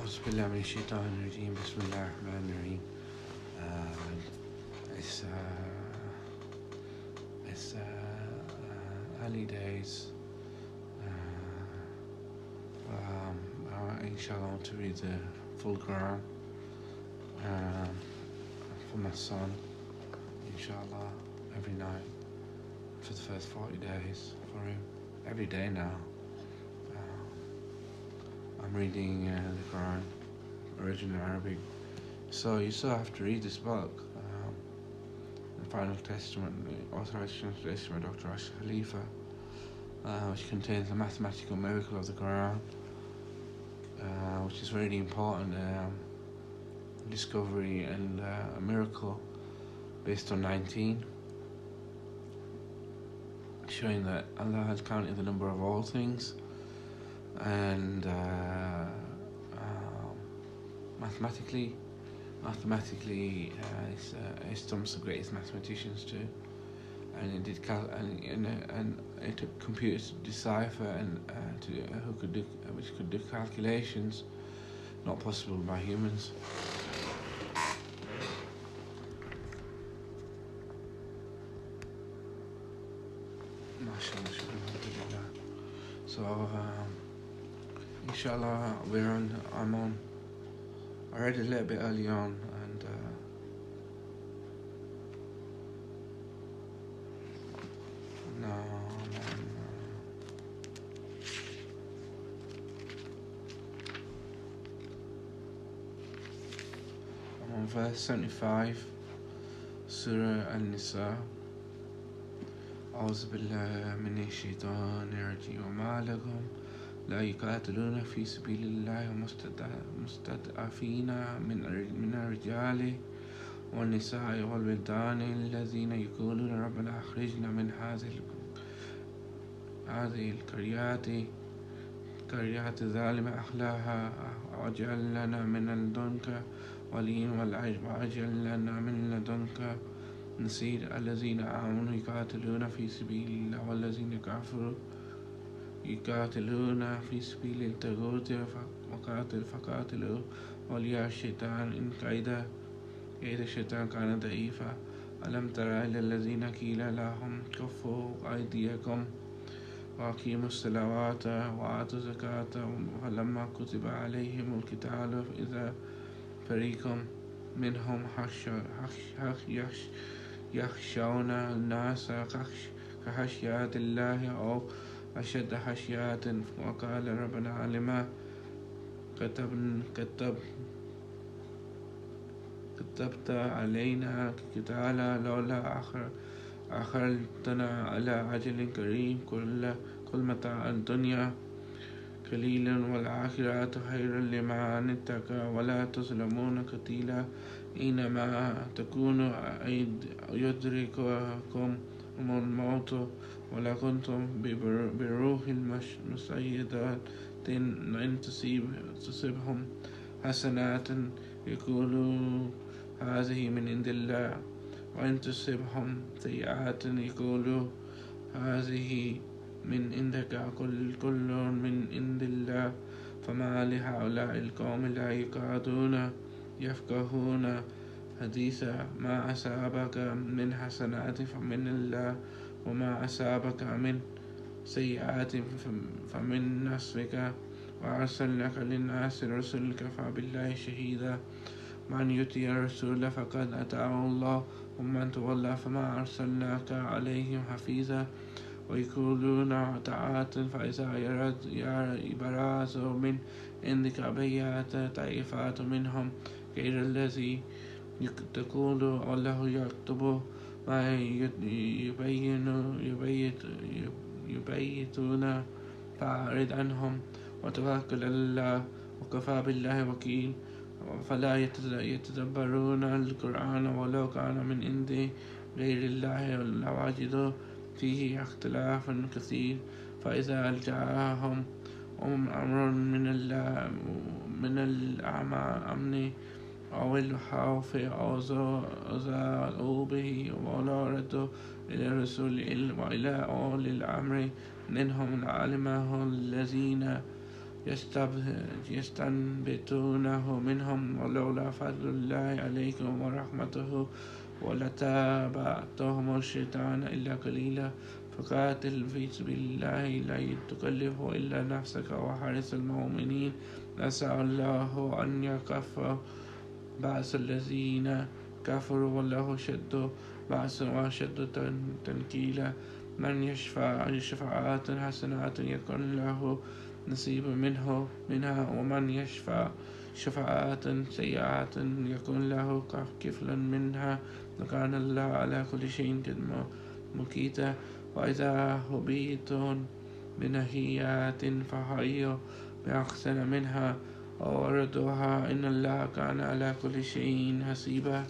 أعوذ بالله من الشيطان الرجيم. بسم الله الرحمن الرحيم. It's early days. Inshallah, I want to read the full Quran for my son, inshallah, every night for the first 40 days for him. Every day now. I'm reading the Quran, original Arabic. So you still have to read this book, the Final Testament, the Authorized Translation by Dr. Ash Khalifa, which contains the mathematical miracle of the Quran, which is really important discovery and a miracle based on 19, showing that Allah has counted the number of all things, and mathematically it stumps the greatest mathematicians too, and it did and it took computers to decipher and which could do calculations not possible by humans. So inshallah, I read a little bit early on, and I'm on verse 75, Surah An-Nisa. أعوذ بالله من الشيطان الرجيم. وما لكم لا يقاتلون في سبيل الله مستضعفين من الرجال والنساء والولدان الذين يقولون ربنا أخرجنا من هذه القريات الظالمة أهلها واجعل لنا من لدنك وليا واجعل لنا من لدنك نصير. الذين آمنوا يقاتلون في سبيل الله والذين كفروا يقاتلون في سبيل الطاغوت فقاتلوا أولياء الشيطان إن كيد الشيطان كان ضعيفا. ألم تر إلى الذين قيل لهم كفوا أيديكم وأقيموا الصلاة وآتوا الزكاة فلما كتب عليهم القتال إذا فريق منهم يخشون الناس كخشية الله أو أشد خشية وقال ربنا لما كتبت علينا القتال لولا أخرتنا على أجل قريب كل متاع الدنيا قليل والآخرة خير لمن اتقى ولا تظلمون قتيلا. إنما تكونوا يدرككم الموت ولا كنتم بروح المسيدات إن تصيبهم حسنات يقولوا هذه من عند الله وإن تصيبهم سيئات يقولوا هذه من عندك كل من عند الله. فما لهؤلاء القوم لا يكادون يفقهون حديثا ما أصابك من حسنات فمن الله وما أصابك من سيئات فمن نفسك وأرسلناك للناس رسلا كفى بالله شهيدا. من يطيع الرسول فقد أطاع الله ومن تولى فما أرسلناك عليهم حفيظا. ويقولون طاعات فإذا برازوا من عندك بيات طائفات منهم غير الذي تقول والله يكتب ما يبيتون فأعرض عنهم وتوكل على الله وكفى بالله وكيل. فلا يتدبرون القرآن ولو كان من عند غير الله لوجدوا فيه اختلافا كثير. فإذا جاءهم أمر من الأمن أو الخوف أذاعوا به ولا ردوا إلى الرسول وإلى أولي الأمر منهم لعلمه الذين يستنبطونه منهم ولولا فضل الله عليكم ورحمته ولتابعتهم الشيطان إلا قليلا فقاتل في سبيل الله لا تكلف إلا نفسك وحرص المؤمنين أسأل الله أن يكف بأس الذين كفروا والله شد بأس وشد تنكيلا من يشفع شفاعات حسنات يكن له نصيب منها ومن يشفع شفاعات سيئات يكن له كفلا منها وكان الله على كل شيء مقيتا وإذا هبيتم بنهيات فحيوا بأحسن منها أو ردوها إن الله كان على كل شيء حسيبا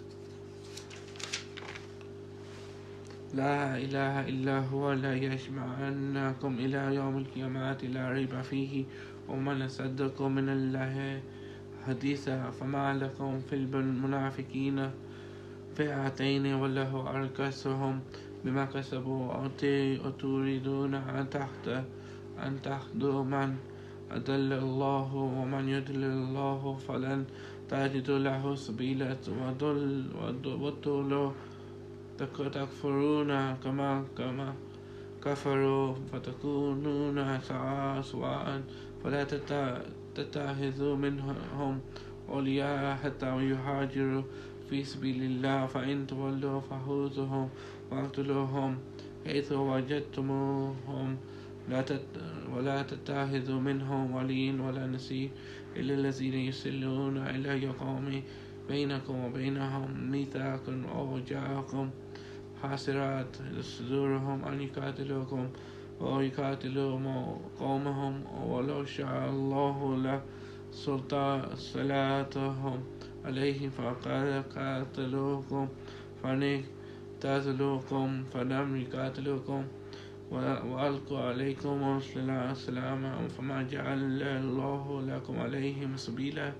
لا إله إلا هو لا يجمعنكم إلى يوم القيامة لا ريب فيه ومن صدق من الله حديثا فما لكم في المنافقين فئتين والله أركسهم بما كسبوا أتريدون أن تهدوا من أضل الله ومن يضلل الله فلن تجد له سبيلا وضلوا تكفرون كما كفروا فتكونون سواء فلا تتخذوا منهم أولياء حتى يهاجروا في سبيل الله فإن تولوا فخذوهم واقتلوهم حيث وجدتموهم ولا تتخذوا منهم وليا ولا نصير إلا الذين يصلون إلى قوم بينكم وبينهم ميثاق أو جاءكم حاصرات صدورهم أن يقاتلوكم أو يقاتلوا قومهم ولو شاء الله لسلطاتهم عليهم فقد قاتلوكم فإن اعتزلوكم فلم يقاتلوكم وألقوا عليكم السلام فما جعل الله لكم عليهم سبيلا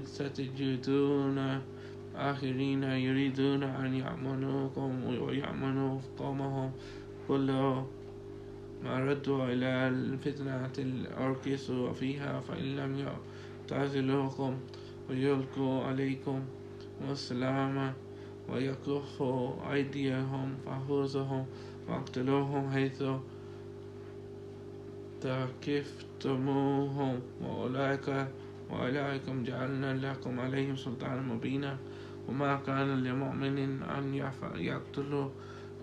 ستجدون آخرين يريدون أن يأمنوكم ويأمنوا قومهم كلما ردوا إلى الفتنة أركسوا فيها فإن لم يعتزلوكم ويلقوا عليكم السلام ويكفوا أيديهم فخذوهم واقتلوهم حيث ثقفتموهم وأولئكم جعلنا لكم عليهم سلطانا مبينا وما كان لمؤمن أن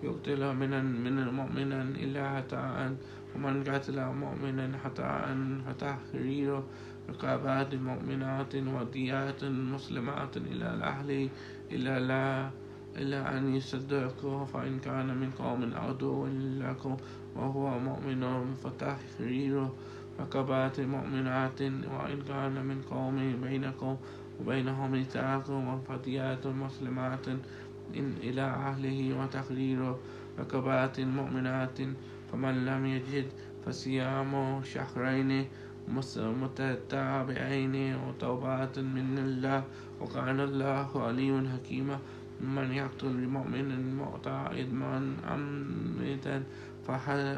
يقتل من المؤمن إلا خطأ ومن قتل مؤمنا خطأ فتحرير رقبات مؤمنات وديات مسلمات إلى الأهل إلا أن يصدقوا فإن كان من قوم عدو لكم وهو مؤمن فتحرير رقبات مؤمنات وإن كان من قوم بينكم وبينهم ميثاق فديات مسلمات إلى أهله وتحرير رقبات مؤمنات فمن لم يجد فصيام شهرين متتابعين وتوبة من الله وكان الله عليم حكيما من يقتل مؤمنا متعمدا عمدا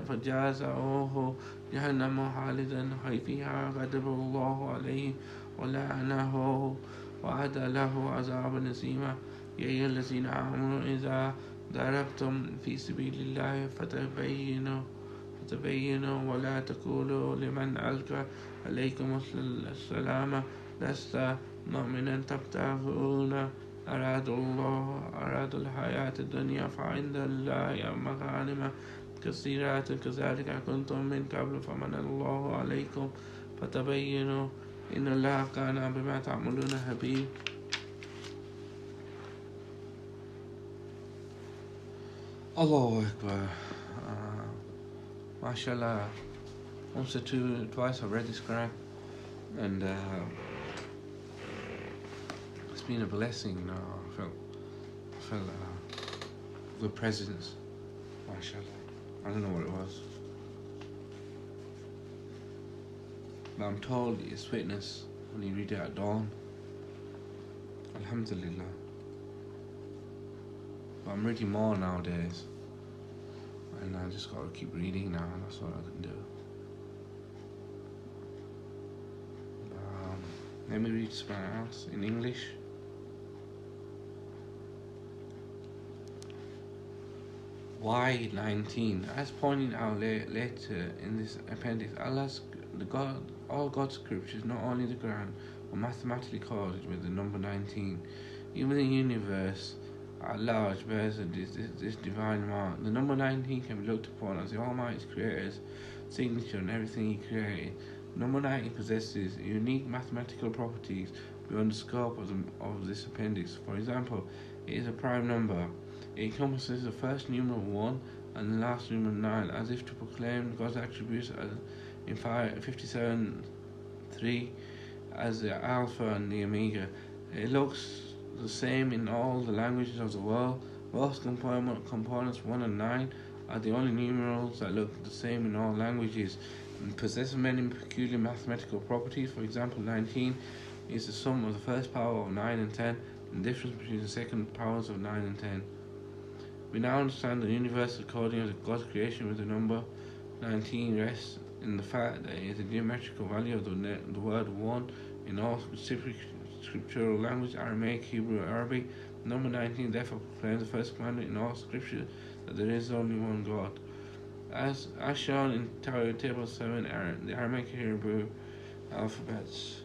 فجزاؤه جهنم خالدا فيها غضب الله عليه ولعنه وأعد له عذابا عظيما يا أيها الذين آمنوا إذا ضربتم في سبيل الله فتبينوا ولا تقولوا لمن ألقى عليكم السلام لست مؤمنا تبتغون أراد الحياة الدنيا فعند الله مغانم كثيرات كذلك كنتم من قبل فمن الله عليكم فتبينوا إن الله كان بما تعملون خبير. Allahu Akbar. MashaAllah. Once or twice I've read this Quran, and it's been a blessing. You know, I felt good presence. MashaAllah. I don't know what it was, but I'm told it's witness when you read it at dawn. Alhamdulillah. But I'm reading more nowadays, and I just gotta keep reading now. That's all I can do. Let me read something else in English. Why 19? As pointed out later in this appendix, all God's scriptures, not only the Quran, are mathematically coded with the number 19. Even the universe at large bears this divine mark. The number 19 can be looked upon as the Almighty Creator's signature on everything He created. Number 19 possesses unique mathematical properties beyond the scope of this appendix. For example, it is a prime number. It encompasses the first numeral 1 and the last numeral 9, as if to proclaim God's attributes in 57.3 as the Alpha and the Omega. It looks the same in all the languages of the world. Both components 1 and 9 are the only numerals that look the same in all languages and possess many peculiar mathematical properties. For example, 19 is the sum of the first power of 9 and 10, and the difference between the second powers of 9 and 10. We now understand the universal coding of God's creation with the number 19 rests in the fact that it is a geometrical value of the word 1 in all specific scriptural language, Aramaic, Hebrew, Arabic. Number 19 therefore proclaims the first commandment in all scripture that there is only one God. As shown in Table 7, the Aramaic Hebrew alphabets.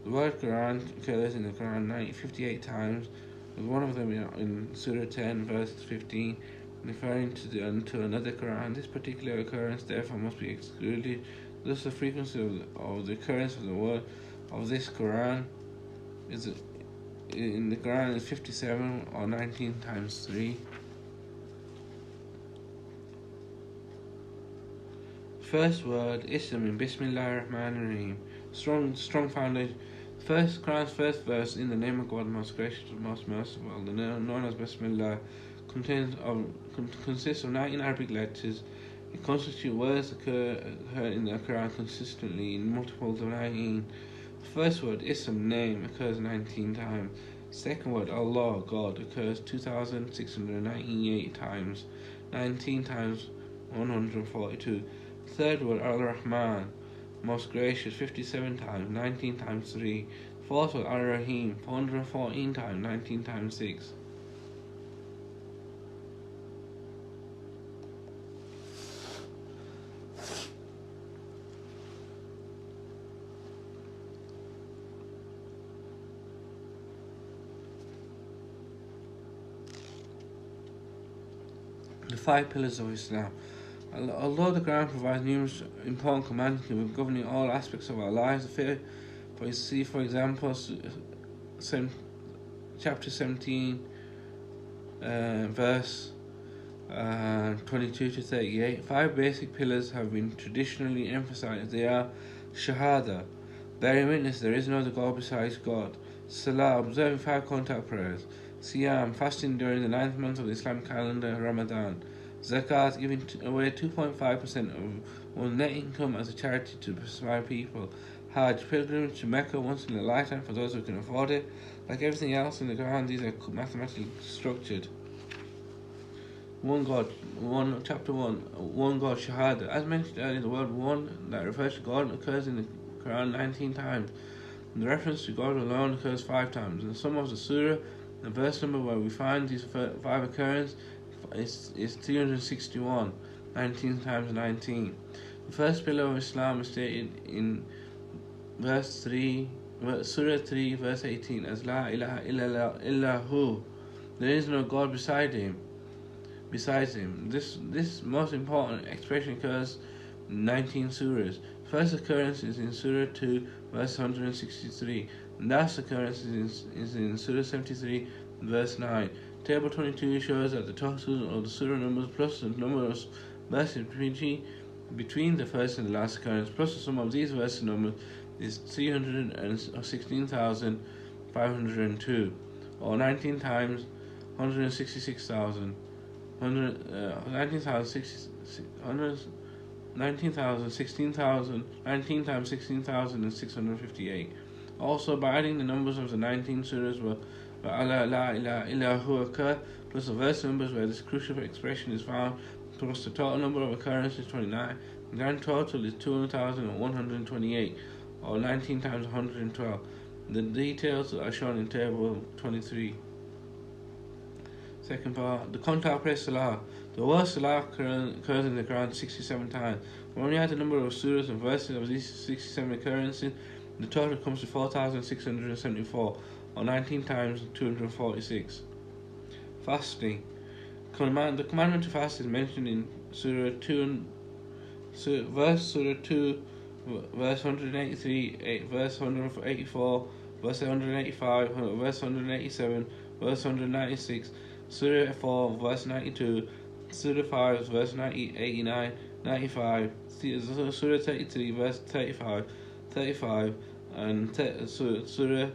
The word Quran occurs in the Quran 58 times, with one of them in Surah 10, verse 15, referring to another Quran. This particular occurrence therefore must be excluded. Thus, the frequency of the occurrence of the word of this Quran in the Quran is 57 or 19 times 3. First word Ism in Bismillah Rahman Rahim. Strong foundation. Quran's first verse, in the name of God, most gracious, most merciful, known as Bismillah, consists of 19 Arabic letters. It constitutes words that occur in the Quran consistently in multiples of 19. The first word, Ism, name, occurs 19 times. Second word, Allah, God, occurs 2,698 times, 19 times 142. Third word, Ar-Rahman, most gracious, 57 times, 19 times 3. Fourth word, Ar-Rahim, 414 times, 19 times 6. The 5 pillars of Islam. Although the Quran provides numerous important commands governing all aspects of our lives, for example, chapter 17, verse 22 to 38, 5 basic pillars have been traditionally emphasized. They are Shahada, bearing witness there is no other God besides God; Salah, observing 5 contact prayers; Siyam, fasting during the 9th month of the Islamic calendar, Ramadan; Zakat, giving away 2.5% of one's net income as a charity to specified people; Hajj, pilgrimage to Mecca once in a lifetime for those who can afford it. Like everything else in the Quran, these are mathematically structured. Chapter 1, one God, Shahada. As mentioned earlier, the word one that refers to God occurs in the Quran 19 times. The reference to God alone occurs 5 times. In the sum of the surah, the verse number where we find these 5 occurrences is 361, 19 times 19. The first pillar of Islam is stated in Surah 3, verse 18 as La ilaha illahu. There is no God besides him. This most important expression occurs in 19 surahs. First occurrence is in Surah 2, verse 163. And last occurrence is in Surah 73, verse 9. Table 22 shows that the total of the surah numbers plus the number of verses between the first and the last occurrence plus the sum of these verse numbers is 316,502, or 19 times 166,000. 19 times 16,658. Also, by adding the numbers of the 19 surahs where Allah la ilaha illahu occur, plus the verse numbers where this crucial expression is found, plus the total number of occurrences 29, the grand total is 200,128, or 19 times 112. The details are shown in table 23. Second part, the contact praise Salah. The word Salah occurs in the Quran 67 times. When we add the number of surahs and verses of these 67 occurrences, the total comes to 4,674, or 19 times 246. Fasting. The commandment to fast is mentioned in Surah 2, verse 2, verse 183, verse 184, verse 185, verse 187, verse 196, Surah 4, verse 92, Surah 5, verse 89, 95, Surah 33, verse 35, and Surah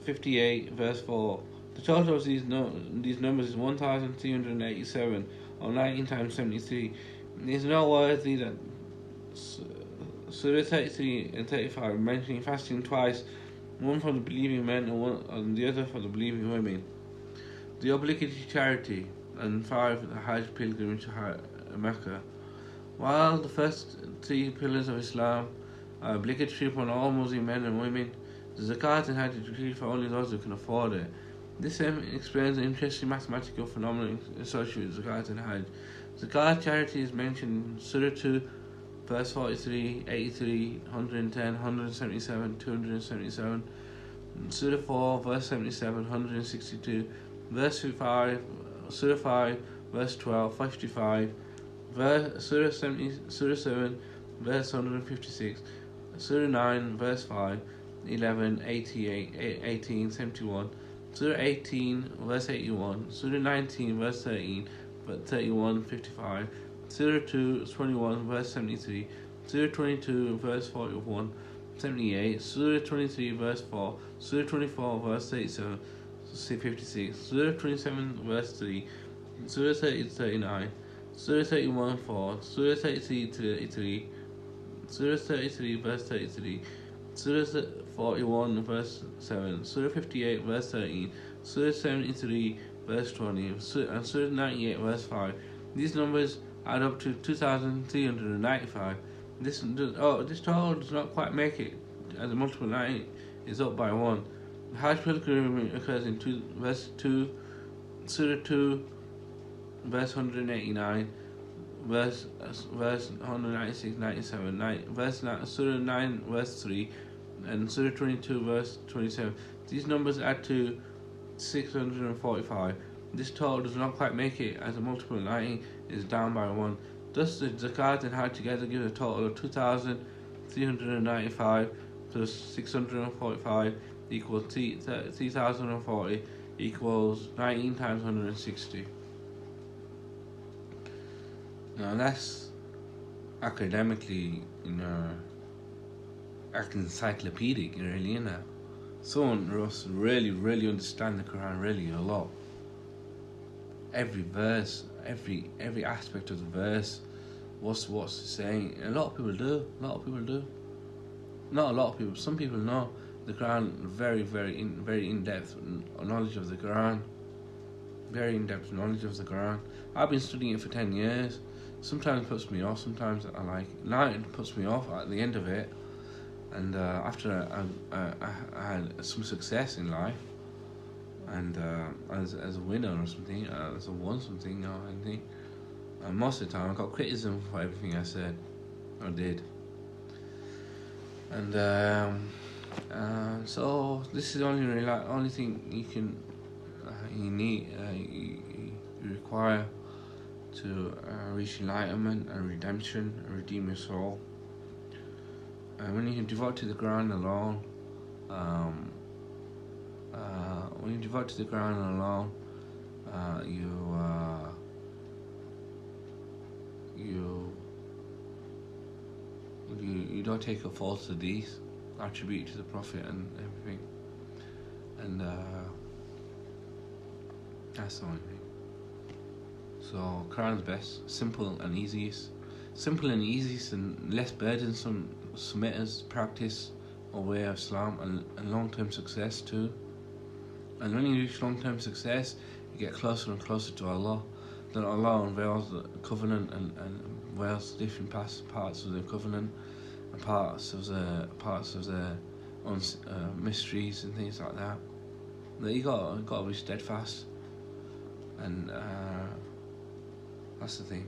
58, verse 4. The total of these numbers is 1,387, or 19 times 73. It is noteworthy that Surah 33 and 35 mentioning fasting twice, one for the believing men and the other for the believing women. The obligatory charity, and 5, the Hajj pilgrimage to Mecca. While the first 3 pillars of Islam are obligatory upon all Muslim men and women, the Zakat and Hajj is decreed for only those who can afford it. This explains the interesting mathematical phenomenon associated with Zakat and Hajj. Zakat charity is mentioned in Surah 2, verse 43, 83, 110, 177, 277, Surah 4, verse 77, 162, verse 5, Surah 5, verse 12, 55, Surah 7, verse 156, Surah 9, verse 5, 11, 88, 18, 71, Surah 18, verse 81, Surah 19, verse 13, 31, 55, Surah 2, 21, verse 73, Surah 22, verse 41, 78, Surah 23, verse 4, Surah 24, verse 37, 56, Surah 27, verse 3, Surah 30, 39, Surah 31, 4, Surah 33, 33, Surah 33, verse 33, Surah 41, verse 7, Surah 58, verse 13, Surah 73, verse 20, and Surah 98, verse 5. These numbers add up to 2,395. This total does not quite make it, as a multiple 90 is up by 1. The Hajj pilgrimage occurs in Surah 2, verse 189, verse 196, 97, Surah 9, verse 3, and Surah 22, verse 27. These numbers add to 645. This total does not quite make it, as a multiple 90 is down by 1. Thus, the Zakat and Hajj together give a total of 2,395 plus 645 equals 3,040 equals 19 times 160. Now that's academically, encyclopedic, really, Someone must really understand the Quran really a lot. Every verse, every aspect of the verse, what's it saying. A lot of people do. Not a lot of people. Some people know the Quran very in-depth knowledge of the Quran. Very in-depth knowledge of the Quran. I've been studying it for 10 years. Sometimes it puts me off. Sometimes I like it. Now it puts me off at the end of it. And after I had some success in life, and as a winner or something, as I won something or anything, most of the time I got criticism for everything I said or did. And so this is the only thing you require to reach enlightenment and redemption and redeem your soul. And when you devote to the Quran alone, you don't take a false hadith attribute to the Prophet and everything, and that's the only thing. So Quran's best, simple and easiest and less burdensome. Submitters practice a way of Islam and long-term success too. And when you reach long-term success, you get closer and closer to Allah. Then Allah unveils the covenant and unveils different parts of the covenant and parts of the on mysteries and things like that. But you got to be steadfast, and that's the thing.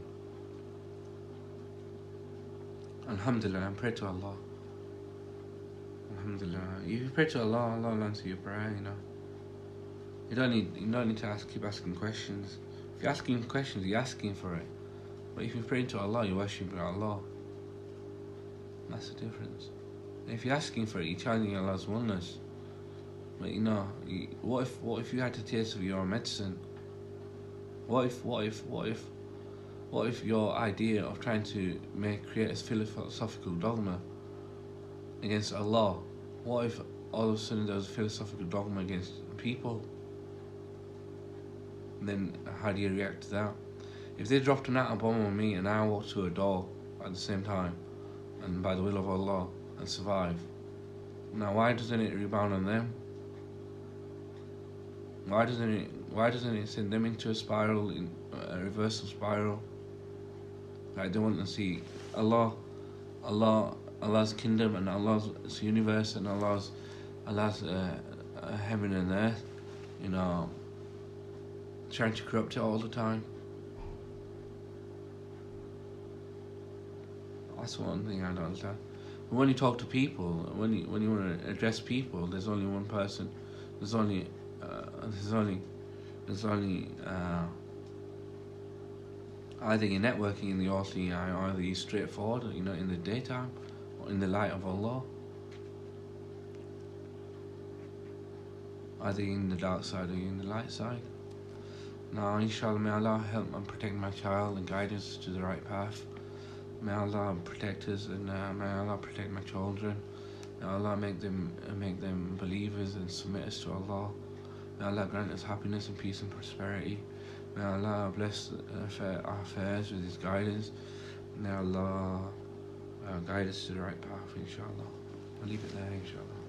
Alhamdulillah, and pray to Allah. Alhamdulillah, if you pray to Allah, Allah will answer your prayer. You don't need to keep asking questions. If you're asking questions, you're asking for it. But if you're praying to Allah, you're worshiping Allah. That's the difference. If you're asking for it, you're challenging Allah's oneness. But what if you had to taste of your own medicine? What if your idea of trying to create a philosophical dogma against Allah? What if all of a sudden there was a philosophical dogma against people? And then how do you react to that? If they dropped an atom bomb on me and I walked to a door at the same time, and by the will of Allah, and survive, now why doesn't it rebound on them? Why doesn't it send them into a spiral, in a reversal spiral? Like they want to see Allah's kingdom and Allah's universe and Allah's heaven and earth, trying to corrupt it all the time. That's one thing I don't understand. But when you talk to people, when you want to address people, there's only one person. There's only either you're networking in the earthly eye, or either you're straightforward, in the daytime, or in the light of Allah. Either you're in the dark side or you're in the light side. Now, inshallah, may Allah help and protect my child and guide us to the right path. May Allah protect us, and may Allah protect my children. May Allah make them believers and submit us to Allah. May Allah grant us happiness and peace and prosperity. May Allah bless our affairs with His guidance. May Allah guide us to the right path, inshallah. I'll leave it there, inshallah.